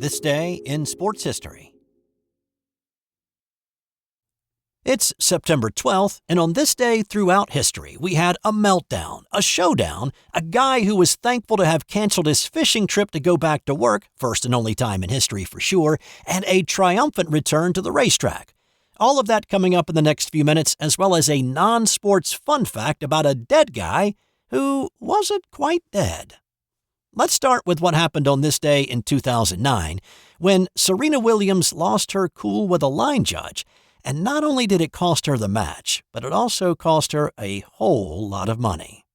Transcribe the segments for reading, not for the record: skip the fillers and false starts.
This day in sports history. It's September 12th, and on this day throughout history, we had a meltdown, a showdown, a guy who was thankful to have canceled his fishing trip to go back to work, first and only time in history for sure, and a triumphant return to the racetrack. All of that coming up in the next few minutes, as well as a non-sports fun fact about a dead guy who wasn't quite dead. Let's start with what happened on this day in 2009, when Serena Williams lost her cool with a line judge. And not only did it cost her the match, but it also cost her a whole lot of money.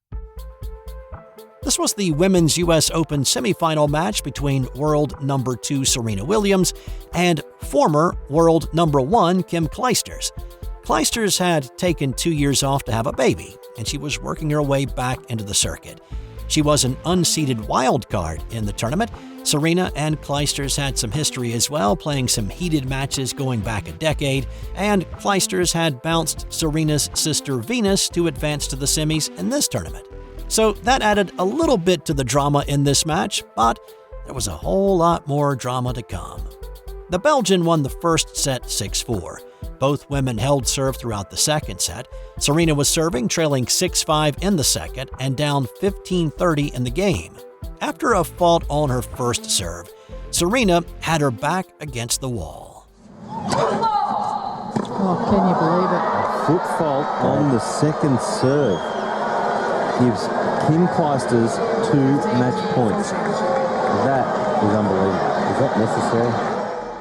This was the Women's U.S. Open semifinal match between world number 2 Serena Williams and former world number 1 Kim Clijsters. Clijsters had taken 2 years off to have a baby, and she was working her way back into the circuit. She was an unseeded wild card in the tournament. Serena and Clijsters had some history as well, playing some heated matches going back a decade, and Clijsters had bounced Serena's sister Venus to advance to the semis in this tournament. So that added a little bit to the drama in this match, but there was a whole lot more drama to come. The Belgian won the first set 6-4. Both women held serve throughout the second set. Serena was serving, trailing 6-5 in the second and down 15-30 in the game. After a fault on her first serve, Serena had her back against the wall. Oh, can you believe it? A foot fault on the second serve gives Kim Clijsters 2 match points. That is unbelievable. Is that necessary?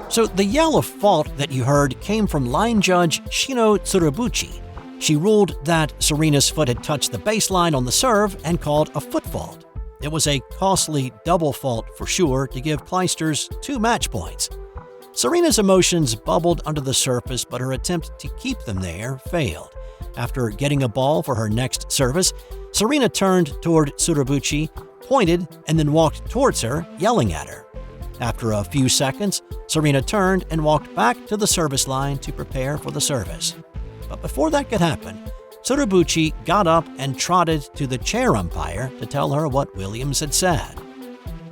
So the yell of fault that you heard came from line judge Shino Tsurubuchi. She ruled that Serena's foot had touched the baseline on the serve and called a foot fault. It was a costly double fault for sure to give Clijsters 2 match points. Serena's emotions bubbled under the surface, but her attempt to keep them there failed. After getting a ball for her next service, Serena turned toward Tsurubuchi, pointed, and then walked towards her, yelling at her. After a few seconds, Serena turned and walked back to the service line to prepare for the service. But before that could happen, Tsurubuchi got up and trotted to the chair umpire to tell her what Williams had said.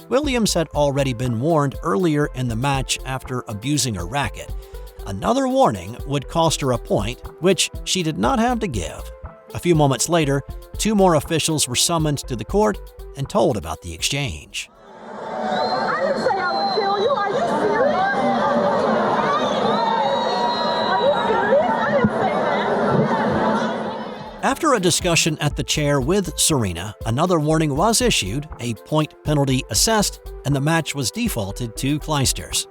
Williams had already been warned earlier in the match after abusing her racket. Another warning would cost her a point, which she did not have to give. A few moments later, 2 more officials were summoned to the court and told about the exchange. I didn't say I would kill you. Are you serious? Are you serious? I didn't say that. After a discussion at the chair with Serena, another warning was issued, a point penalty assessed, and the match was defaulted to Clijsters.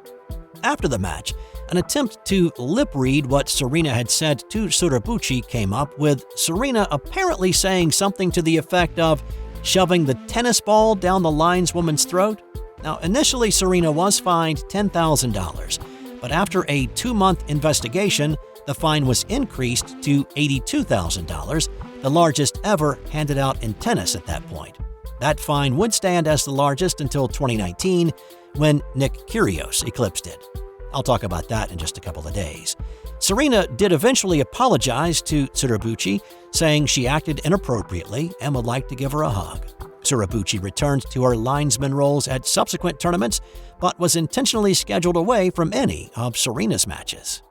After the match, an attempt to lip-read what Serena had said to Tsurubuchi came up, with Serena apparently saying something to the effect of shoving the tennis ball down the lineswoman's throat. Now, initially, Serena was fined $10,000, but after a 2-month investigation, the fine was increased to $82,000, the largest ever handed out in tennis at that point. That fine would stand as the largest until 2019, when Nick Kyrgios eclipsed it. I'll talk about that in just a couple of days. Serena did eventually apologize to Tsurubuchi, saying she acted inappropriately and would like to give her a hug. Tsurubuchi returned to her linesman roles at subsequent tournaments, but was intentionally scheduled away from any of Serena's matches.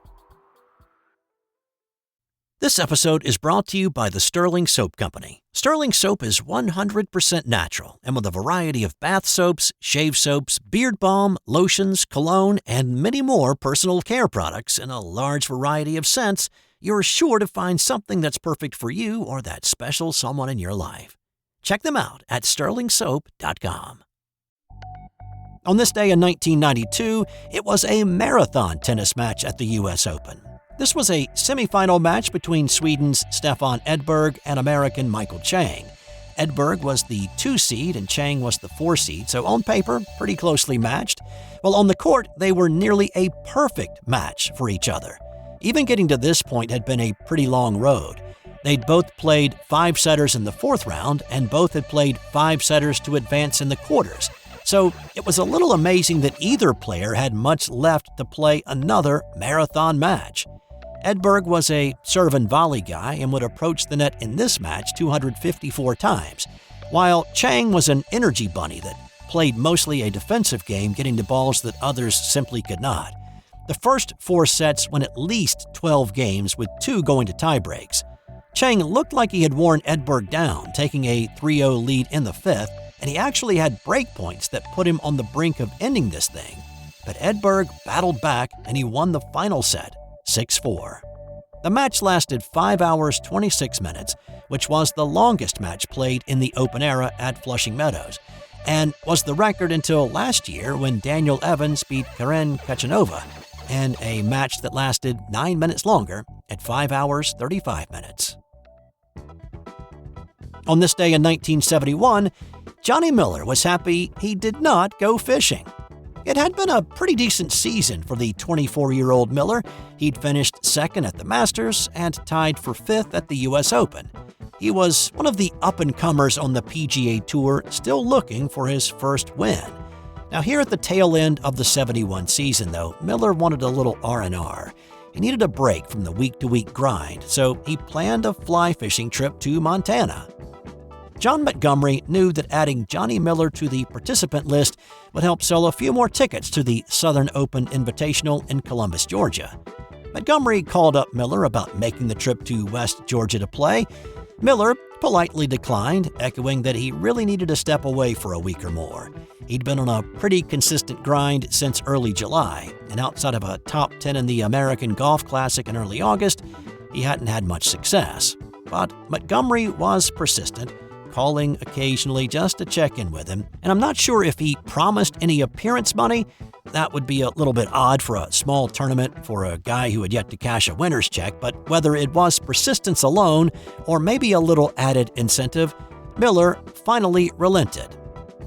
This episode is brought to you by the Sterling Soap Company. Sterling Soap is 100% natural, and with a variety of bath soaps, shave soaps, beard balm, lotions, cologne, and many more personal care products in a large variety of scents, you're sure to find something that's perfect for you or that special someone in your life. Check them out at sterlingsoap.com. On this day in 1992, it was a marathon tennis match at the U.S. Open. This was a semifinal match between Sweden's Stefan Edberg and American Michael Chang. Edberg was the 2 seed and Chang was the 4 seed, so on paper, pretty closely matched. Well, on the court, they were nearly a perfect match for each other. Even getting to this point had been a pretty long road. They'd both played 5-setters in the 4th round, and both had played 5-setters to advance in the quarters. So it was a little amazing that either player had much left to play another marathon match. Edberg was a serve and volley guy and would approach the net in this match 254 times, while Chang was an energy bunny that played mostly a defensive game, getting to balls that others simply could not. The first 4 sets went at least 12 games, with 2 going to tiebreaks. Chang looked like he had worn Edberg down, taking a 3-0 lead in the 5th, and he actually had break points that put him on the brink of ending this thing. But Edberg battled back and he won the final set, 6-4. The match lasted 5 hours 26 minutes, which was the longest match played in the Open era at Flushing Meadows, and was the record until last year when Daniel Evans beat Karen Khachanova in a match that lasted 9 minutes longer at 5 hours 35 minutes. On this day in 1971, Johnny Miller was happy he did not go fishing. It had been a pretty decent season for the 24-year-old Miller. He'd finished 2nd at the Masters and tied for 5th at the U.S. Open. He was one of the up-and-comers on the PGA Tour, still looking for his first win. Now, here at the tail end of the 71 season, though, Miller wanted a little R&R. He needed a break from the week-to-week grind, so he planned a fly fishing trip to Montana. John Montgomery knew that adding Johnny Miller to the participant list would help sell a few more tickets to the Southern Open Invitational in Columbus, Georgia. Montgomery called up Miller about making the trip to West Georgia to play. Miller politely declined, echoing that he really needed to step away for a week or more. He'd been on a pretty consistent grind since early July, and outside of a top 10 in the American Golf Classic in early August, he hadn't had much success. But Montgomery was persistent, calling occasionally just to check in with him, and I'm not sure if he promised any appearance money. That would be a little bit odd for a small tournament for a guy who had yet to cash a winner's check, but whether it was persistence alone or maybe a little added incentive, Miller finally relented.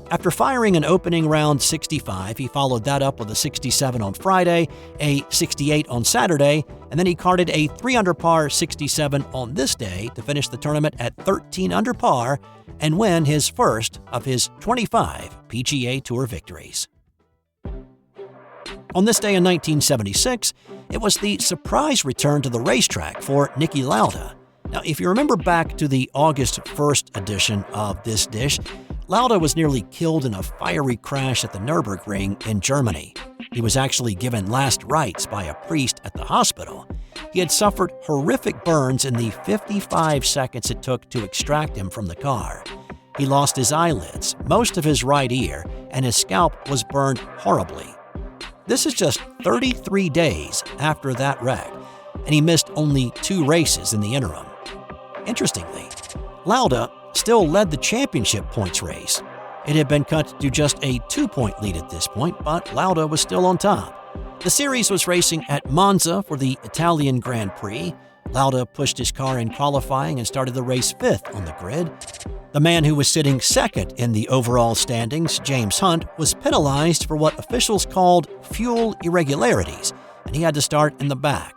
After firing an opening round 65, he followed that up with a 67 on Friday, a 68 on Saturday, and then he carded a 3-under par 67 on this day to finish the tournament at 13 under par and win his first of his 25 PGA Tour victories. On this day in 1976, it was the surprise return to the racetrack for Niki Lauda. Now, if you remember back to the August 1st edition of this dish, Lauda was nearly killed in a fiery crash at the Nürburgring in Germany. He was actually given last rites by a priest at the hospital. He had suffered horrific burns in the 55 seconds it took to extract him from the car. He lost his eyelids, most of his right ear, and his scalp was burned horribly. This is just 33 days after that wreck, and he missed only 2 races in the interim. Interestingly, Lauda still led the championship points race. It had been cut to just a 2-point lead at this point, but Lauda was still on top. The series was racing at Monza for the Italian Grand Prix. Lauda pushed his car in qualifying and started the race 5th on the grid. The man who was sitting 2nd in the overall standings, James Hunt, was penalized for what officials called fuel irregularities, and he had to start in the back.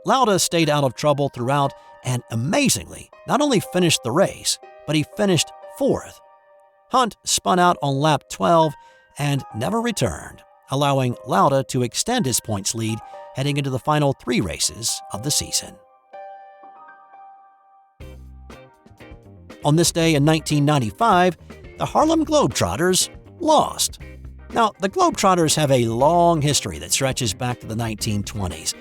Lauda stayed out of trouble throughout and, amazingly, not only finished the race, but he finished 4th. Hunt spun out on lap 12 and never returned, allowing Lauda to extend his points lead heading into the final 3 races of the season. On this day in 1995, the Harlem Globetrotters lost. Now, the Globetrotters have a long history that stretches back to the 1920s.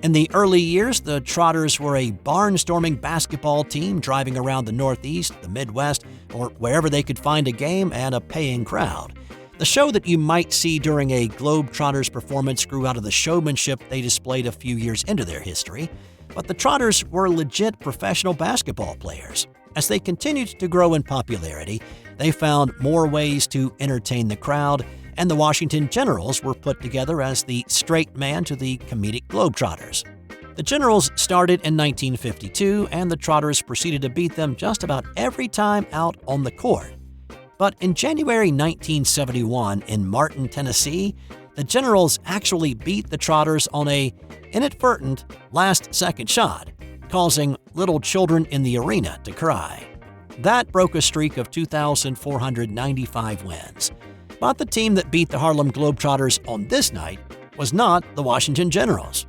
In the early years, the Trotters were a barnstorming basketball team driving around the Northeast, the Midwest, or wherever they could find a game and a paying crowd. The show that you might see during a Globetrotters performance grew out of the showmanship they displayed a few years into their history, but the Trotters were legit professional basketball players. As they continued to grow in popularity, they found more ways to entertain the crowd, and the Washington Generals were put together as the straight man to the comedic Globetrotters. The Generals started in 1952, and the Trotters proceeded to beat them just about every time out on the court. But in January 1971 in Martin, Tennessee, the Generals actually beat the Trotters on a inadvertent last-second shot, causing little children in the arena to cry. That broke a streak of 2,495 wins. But the team that beat the Harlem Globetrotters on this night was not the Washington Generals.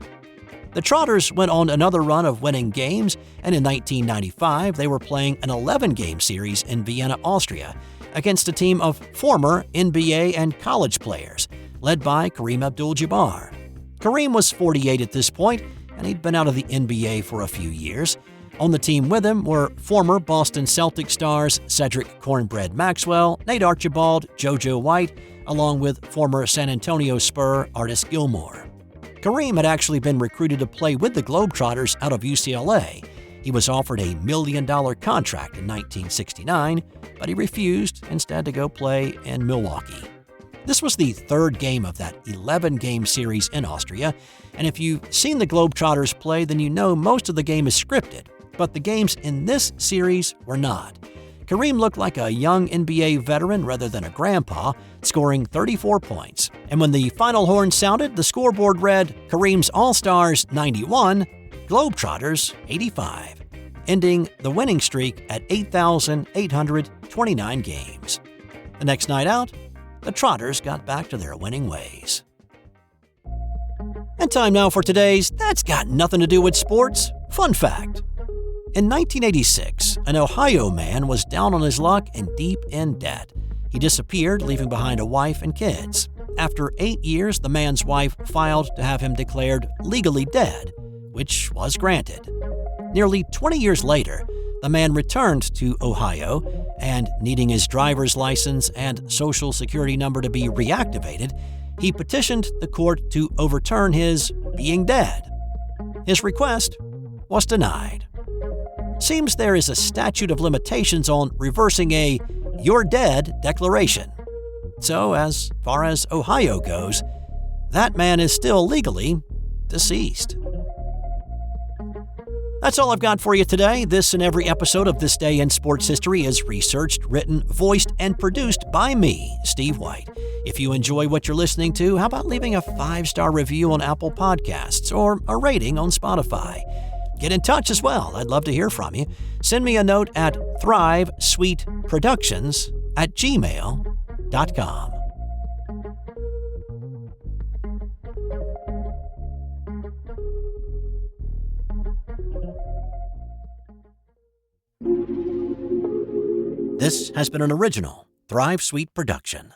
The Trotters went on another run of winning games, and in 1995 they were playing an 11-game series in Vienna, Austria, against a team of former NBA and college players, led by Kareem Abdul-Jabbar. Kareem was 48 at this point, and he'd been out of the NBA for a few years. On the team with him were former Boston Celtics stars Cedric "Cornbread" Maxwell, Nate Archibald, JoJo White, along with former San Antonio Spur Artis Gilmore. Kareem had actually been recruited to play with the Globetrotters out of UCLA. He was offered a $1 million contract in 1969, but he refused instead to go play in Milwaukee. This was the third game of that 11-game series in Austria, and if you've seen the Globetrotters play, then you know most of the game is scripted, but the games in this series were not. Kareem looked like a young NBA veteran rather than a grandpa, scoring 34 points. And when the final horn sounded, the scoreboard read Kareem's All-Stars 91, Globetrotters 85, ending the winning streak at 8,829 games. The next night out, the Trotters got back to their winning ways. And time now for today's That's Got Nothing to Do with Sports fun fact. In 1986, an Ohio man was down on his luck and deep in debt. He disappeared, leaving behind a wife and kids. After 8 years, the man's wife filed to have him declared legally dead, which was granted. Nearly 20 years later, the man returned to Ohio and, needing his driver's license and social security number to be reactivated, he petitioned the court to overturn his being dead. His request was denied. Seems there is a statute of limitations on reversing a "you're dead" declaration. So, as far as Ohio goes, that man is still legally deceased. That's all I've got for you today. This and every episode of This Day in Sports History is researched, written, voiced, and produced by me, Steve White. If you enjoy what you're listening to, how about leaving a 5-star review on Apple Podcasts or a rating on Spotify? Get in touch as well. I'd love to hear from you. Send me a note at thrivesweetproductions@gmail.com. This has been an original Thrive Sweet production.